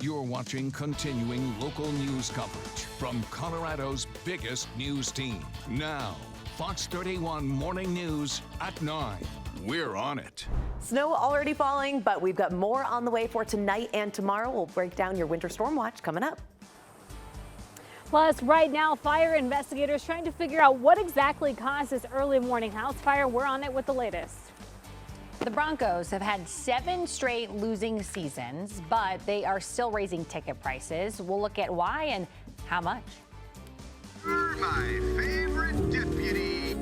You're watching continuing local news coverage from Colorado's biggest news team. Now, Fox 31 Morning News at 9. We're on it. Snow already falling, but we've got more on the way for tonight and tomorrow. We'll break down your winter storm watch coming up. Plus, right now, fire investigators trying to figure out what exactly caused this early morning house fire. We're on it with the latest. The Broncos have had 7 straight losing seasons, but they are still raising ticket prices. We'll look at why and how much. My favorite deputy.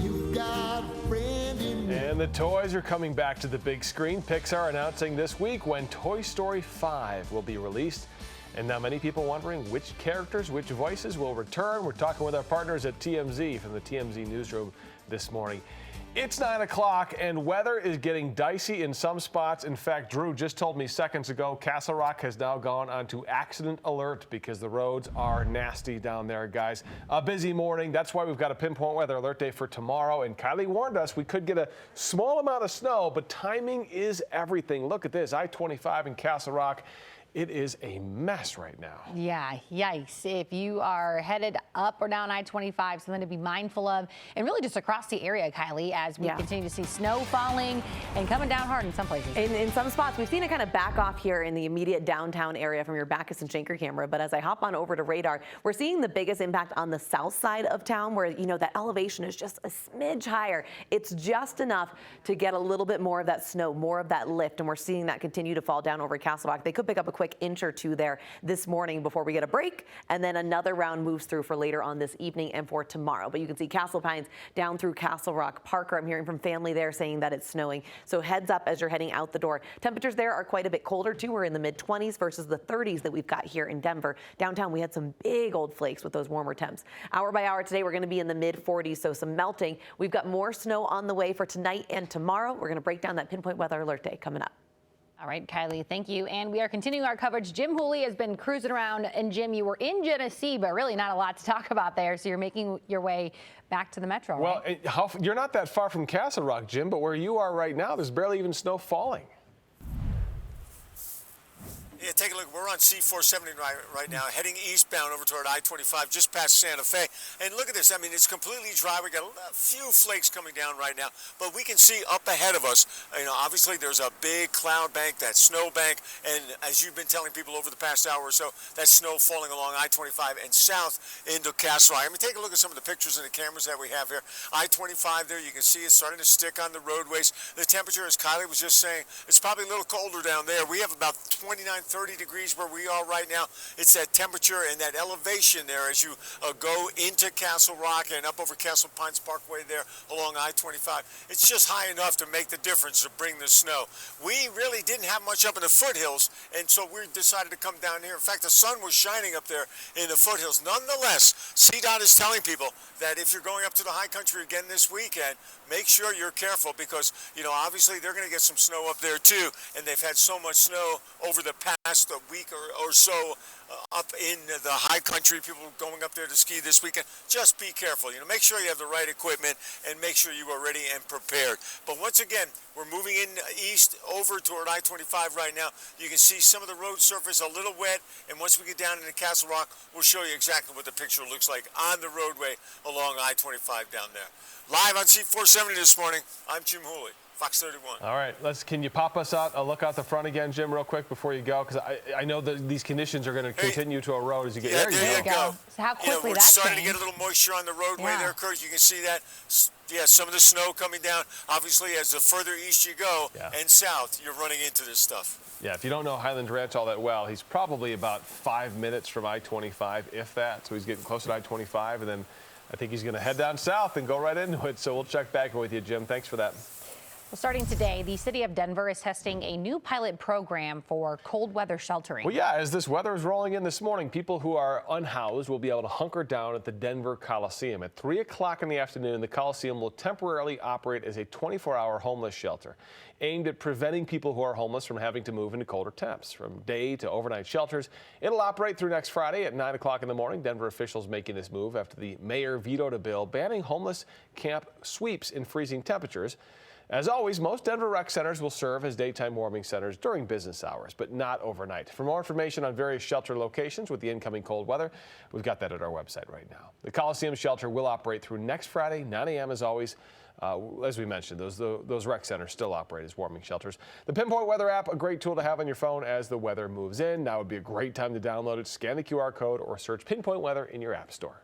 You've got a friend in me. And the toys are coming back to the big screen. Pixar announcing this week when Toy Story 5 will be released. And now many people wondering which characters, which voices will return. We're talking with our partners at TMZ from the TMZ newsroom this morning. It's 9 o'clock and weather is getting dicey in some spots. In fact, Drew just told me seconds ago, Castle Rock has now gone onto accident alert because the roads are nasty down there, guys. A busy morning. That's why we've got a pinpoint weather alert day for tomorrow. And Kylie warned us we could get a small amount of snow, but timing is everything. Look at this, I-25 in Castle Rock. It is a mess right now. Yeah, yikes. If you are headed up or down I-25, something to be mindful of, and really just across the area, Kylie, as we continue to see snow falling and coming down hard in some places. In some spots, we've seen it kind of back off here in the immediate downtown area from your Backus and Schenker camera. But as I hop on over to radar, we're seeing the biggest impact on the south side of town where, you know, that elevation is just a smidge higher. It's just enough to get a little bit more of that snow, more of that lift. And we're seeing that continue to fall down over Castle Rock. They could pick up a quick inch or two there this morning before we get a break, and then another round moves through for later on this evening and for tomorrow. But you can see Castle Pines down through Castle Rock. Parker, I'm hearing from family there saying that it's snowing, so heads up as you're heading out the door. Temperatures there are quite a bit colder too. We're in the mid-20s versus the 30s that we've got here in Denver. Downtown we had some big old flakes with those warmer temps. Hour by hour today we're going to be in the mid-40s, so some melting. We've got more snow on the way for tonight and tomorrow. We're going to break down that pinpoint weather alert day coming up. All right, Kylie, thank you. And we are continuing our coverage. Jim Hooley has been cruising around. And Jim, you were in Genesee, but really not a lot to talk about there. So you're making your way back to the metro, right? Well, you're not that far from Castle Rock, Jim, but where you are right now, there's barely even snow falling. Yeah, take a look. We're on C-470 right now, heading eastbound over toward I-25, just past Santa Fe. And look at this. I mean, it's completely dry. We got a few flakes coming down right now, but we can see up ahead of us. You know, obviously there's a big cloud bank, that snow bank, and as you've been telling people over the past hour or so, that snow falling along I-25 and south into Castle Rock. I mean, take a look at some of the pictures and the cameras that we have here. I-25 there, you can see it's starting to stick on the roadways. The temperature, as Kylie was just saying, it's probably a little colder down there. We have about 29-30 degrees where we are right now. It's that temperature and that elevation there as you go into Castle Rock and up over Castle Pines Parkway there along I-25. It's just high enough to make the difference to bring the snow. We really didn't have much up in the foothills, and so we decided to come down here. In fact, the sun was shining up there in the foothills. Nonetheless, CDOT is telling people that if you're going up to the high country again this weekend, make sure you're careful because, you know, obviously they're going to get some snow up there too, and they've had so much snow over the past week or so up in the high country, people going up there to ski this weekend. Just be careful. You know, make sure you have the right equipment and make sure you are ready and prepared. But once again, we're moving in east over toward I-25 right now. You can see some of the road surface a little wet, and once we get down into Castle Rock, we'll show you exactly what the picture looks like on the roadway along I-25 down there. Live on C-470 this morning, I'm Jim Hooley, Fox 31. All right, can you pop us out a look out the front again, Jim, real quick before you go? Because I know that these conditions are going to continue to erode as you get there. There you go. So how quickly we're starting to get a little moisture on the roadway there, Kurt. You can see that. Yeah, some of the snow coming down. Obviously, as the further east you go and south, you're running into this stuff. Yeah, if you don't know Highland Ranch all that well, he's probably about 5 minutes from I-25, if that. So he's getting close to I-25, and then I think he's going to head down south and go right into it. So we'll check back with you, Jim. Thanks for that. Well, starting today, the city of Denver is testing a new pilot program for cold weather sheltering. Well, yeah, as this weather is rolling in this morning, people who are unhoused will be able to hunker down at the Denver Coliseum. At 3 o'clock in the afternoon, the Coliseum will temporarily operate as a 24-hour homeless shelter aimed at preventing people who are homeless from having to move into colder temps. From day to overnight shelters, it'll operate through next Friday at 9 o'clock in the morning. Denver officials making this move after the mayor vetoed a bill banning homeless camp sweeps in freezing temperatures. As always, most Denver rec centers will serve as daytime warming centers during business hours, but not overnight. For more information on various shelter locations with the incoming cold weather, we've got that at our website right now. The Coliseum shelter will operate through next Friday, 9 a.m. as always. As we mentioned, those rec centers still operate as warming shelters. The Pinpoint Weather app, a great tool to have on your phone as the weather moves in. Now would be a great time to download it, scan the QR code, or search Pinpoint Weather in your app store.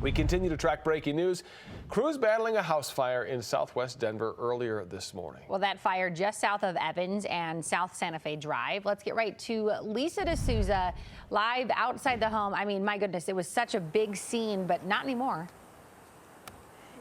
We continue to track breaking news. Crews battling a house fire in southwest Denver earlier this morning. Well, that fire just south of Evans and South Santa Fe Drive. Let's get right to Lisa D'Souza live outside the home. I mean, my goodness, it was such a big scene, but not anymore.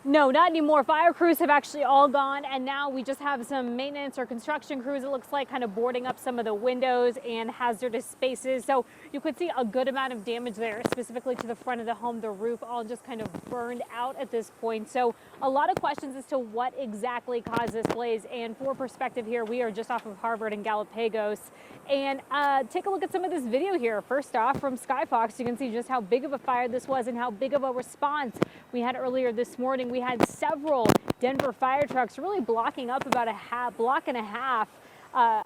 No, not anymore. Fire crews have actually all gone, and now we just have some maintenance or construction crews, it looks like, kind of boarding up some of the windows and hazardous spaces. So you could see a good amount of damage there, specifically to the front of the home. The roof all just kind of burned out at this point. So a lot of questions as to what exactly caused this blaze. And for perspective here, we are just off of Harvard and Galapagos. And take a look at some of this video here. First off, from Skyfox, you can see just how big of a fire this was and how big of a response we had earlier this morning. We had several Denver fire trucks really blocking up about a block and a half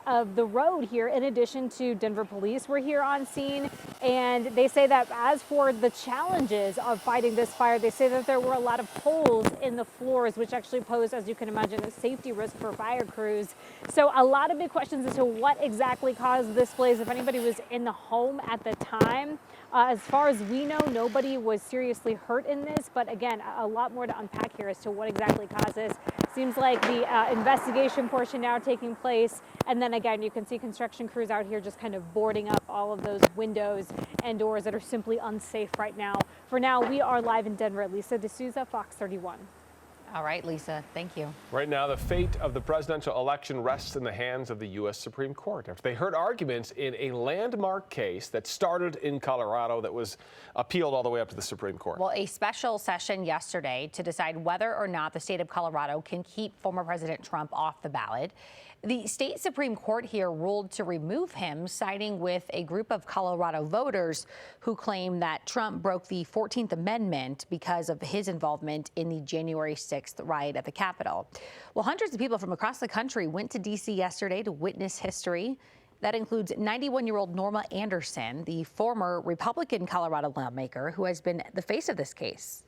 of the road here. In addition to Denver police were here on scene, and they say that as for the challenges of fighting this fire, they say that there were a lot of holes in the floors, which actually pose, as you can imagine, a safety risk for fire crews. So a lot of big questions as to what exactly caused this blaze, if anybody was in the home at the time. As far as we know, nobody was seriously hurt in this, but again, a lot more to unpack here as to what exactly caused this. Seems like the investigation portion now taking place, and then again, you can see construction crews out here just kind of boarding up all of those windows and doors that are simply unsafe right now. For now, we are live in Denver. Lisa D'Souza, Fox 31. All right, Lisa, thank you. Right now, the fate of the presidential election rests in the hands of the U.S. Supreme Court after they heard arguments in a landmark case that started in Colorado that was appealed all the way up to the Supreme Court. Well, a special session yesterday to decide whether or not the state of Colorado can keep former President Trump off the ballot. The state Supreme Court here ruled to remove him, siding with a group of Colorado voters who claim that Trump broke the 14th Amendment because of his involvement in the January 6th riot at the Capitol. Well, hundreds of people from across the country went to D.C. yesterday to witness history. That includes 91-year-old Norma Anderson, the former Republican Colorado lawmaker who has been the face of this case.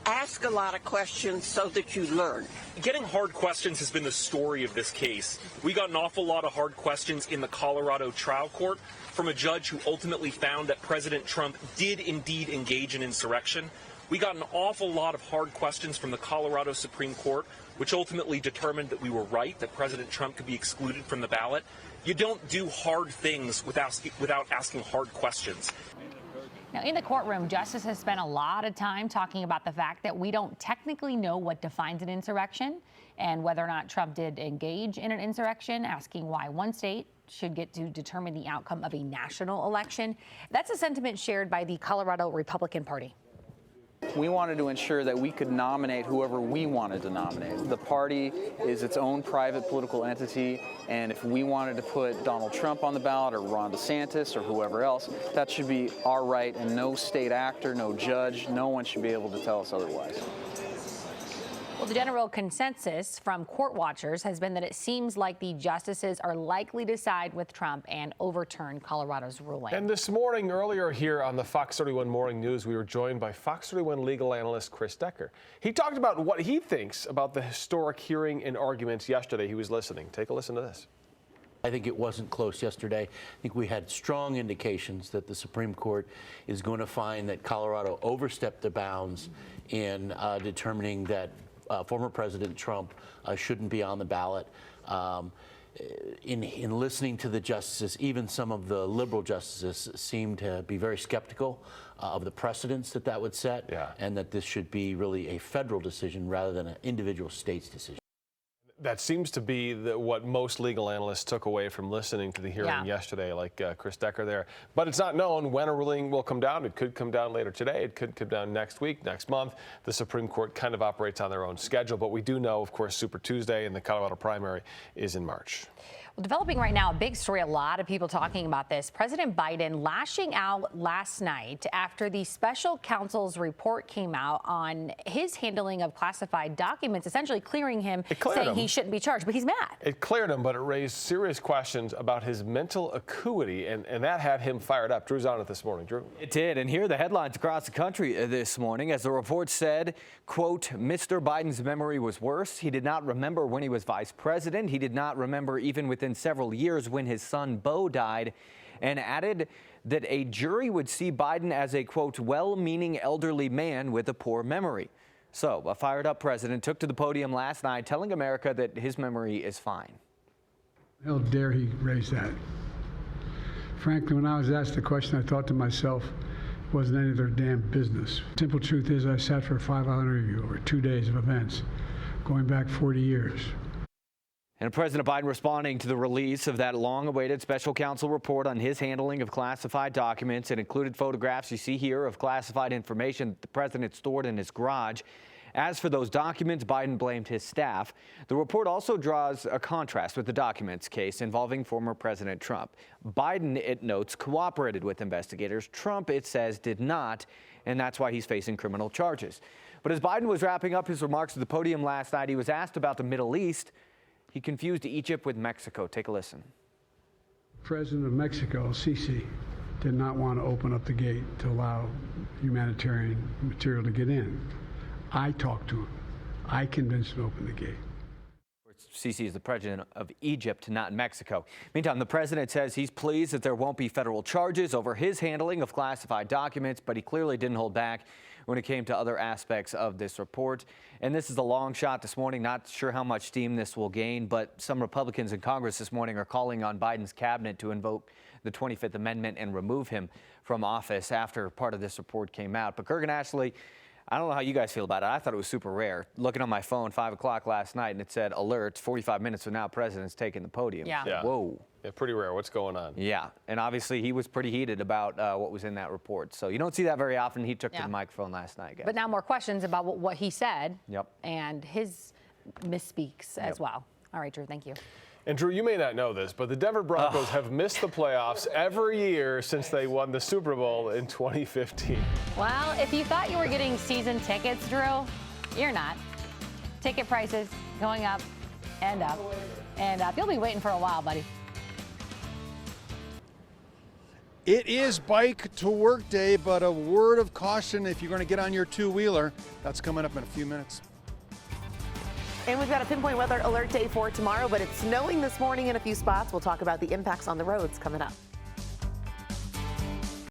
Ask a lot of questions so that you learn. Getting hard questions has been the story of this case. We got an awful lot of hard questions in the Colorado trial court from a judge who ultimately found that President Trump did indeed engage in insurrection. We got an awful lot of hard questions from the Colorado Supreme Court, which ultimately determined that we were right, that President Trump could be excluded from the ballot. You don't do hard things without asking hard questions. Now, in the courtroom, Justice has spent a lot of time talking about the fact that we don't technically know what defines an insurrection and whether or not Trump did engage in an insurrection, asking why one state should get to determine the outcome of a national election. That's a sentiment shared by the Colorado Republican Party. We wanted to ensure that we could nominate whoever we wanted to nominate. The party is its own private political entity, and if we wanted to put Donald Trump on the ballot or Ron DeSantis or whoever else, that should be our right, and no state actor, no judge, no one should be able to tell us otherwise. Well, the general consensus from court watchers has been that it seems like the justices are likely to side with Trump and overturn Colorado's ruling. And this morning, earlier here on the Fox 31 Morning News, we were joined by Fox 31 legal analyst Chris Decker. He talked about what he thinks about the historic hearing and arguments yesterday. He was listening. Take a listen to this. I think it wasn't close yesterday. I think we had strong indications that the Supreme Court is going to find that Colorado overstepped the bounds in determining that former President Trump shouldn't be on the ballot. In listening to the justices, even some of the liberal justices seemed to be very skeptical of the precedents that would set, and that this should be really a federal decision rather than an individual state's decision. That seems to be what most legal analysts took away from listening to the hearing yesterday, like Chris Decker there. But it's not known when a ruling will come down. It could come down later today. It could come down next week, next month. The Supreme Court kind of operates on their own schedule. But we do know, of course, Super Tuesday and the Colorado primary is in March. Developing right now, a big story, a lot of people talking about this. President Biden lashing out last night after the special counsel's report came out on his handling of classified documents, essentially clearing him, saying he shouldn't be charged, but he's mad. It cleared him, but it raised serious questions about his mental acuity, and that had him fired up. Drew's on it this morning. Drew. It did, and here are the headlines across the country this morning as the report said, quote, Mr. Biden's memory was worse. He did not remember when he was vice president. He did not remember even within several years when his son Beau died, and added that a jury would see Biden as a, quote, well-meaning elderly man with a poor memory. So a fired up president took to the podium last night telling America that his memory is fine. How dare he raise that? Frankly, when I was asked the question, I thought to myself, it wasn't any of their damn business. Simple truth is I sat for a 5-hour interview over 2 days of events going back 40 years. And President Biden responding to the release of that long-awaited special counsel report on his handling of classified documents. It included photographs you see here of classified information the president stored in his garage. As for those documents, Biden blamed his staff. The report also draws a contrast with the documents case involving former President Trump. Biden, it notes, cooperated with investigators. Trump, it says, did not, and that's why he's facing criminal charges. But as Biden was wrapping up his remarks at the podium last night, he was asked about the Middle East. He confused Egypt with Mexico. Take a listen. President of Mexico, Sisi, did not want to open up the gate to allow humanitarian material to get in. I talked to him. I convinced him to open the gate. Sisi is the president of Egypt, not Mexico. Meantime, the president says he's pleased that there won't be federal charges over his handling of classified documents, but he clearly didn't hold back when it came to other aspects of this report. And this is a long shot this morning. Not sure how much steam this will gain, but some Republicans in Congress this morning are calling on Biden's cabinet to invoke the 25th Amendment and remove him from office after part of this report came out. But Kirk and Ashley, I don't know how you guys feel about it. I thought it was super rare. Looking on my phone, 5 o'clock last night, and it said alert, 45 minutes from now, president's taking the podium. Yeah. Whoa. Yeah, pretty rare. What's going on? Yeah, and obviously he was pretty heated about what was in that report. So you don't see that very often. He took to the microphone last night, guys. But now more questions about what he said. Yep. And his misspeaks as well. All right, Drew, thank you. And Drew, you may not know this, but the Denver Broncos have missed the playoffs every year since they won the Super Bowl in 2015. Well, if you thought you were getting season tickets, Drew, you're not. Ticket prices going up and up. And you'll be waiting for a while, buddy. It is bike to work day, but a word of caution if you're going to get on your two-wheeler. That's coming up in a few minutes. And we've got a pinpoint weather alert day for tomorrow, but it's snowing this morning in a few spots. We'll talk about the impacts on the roads coming up.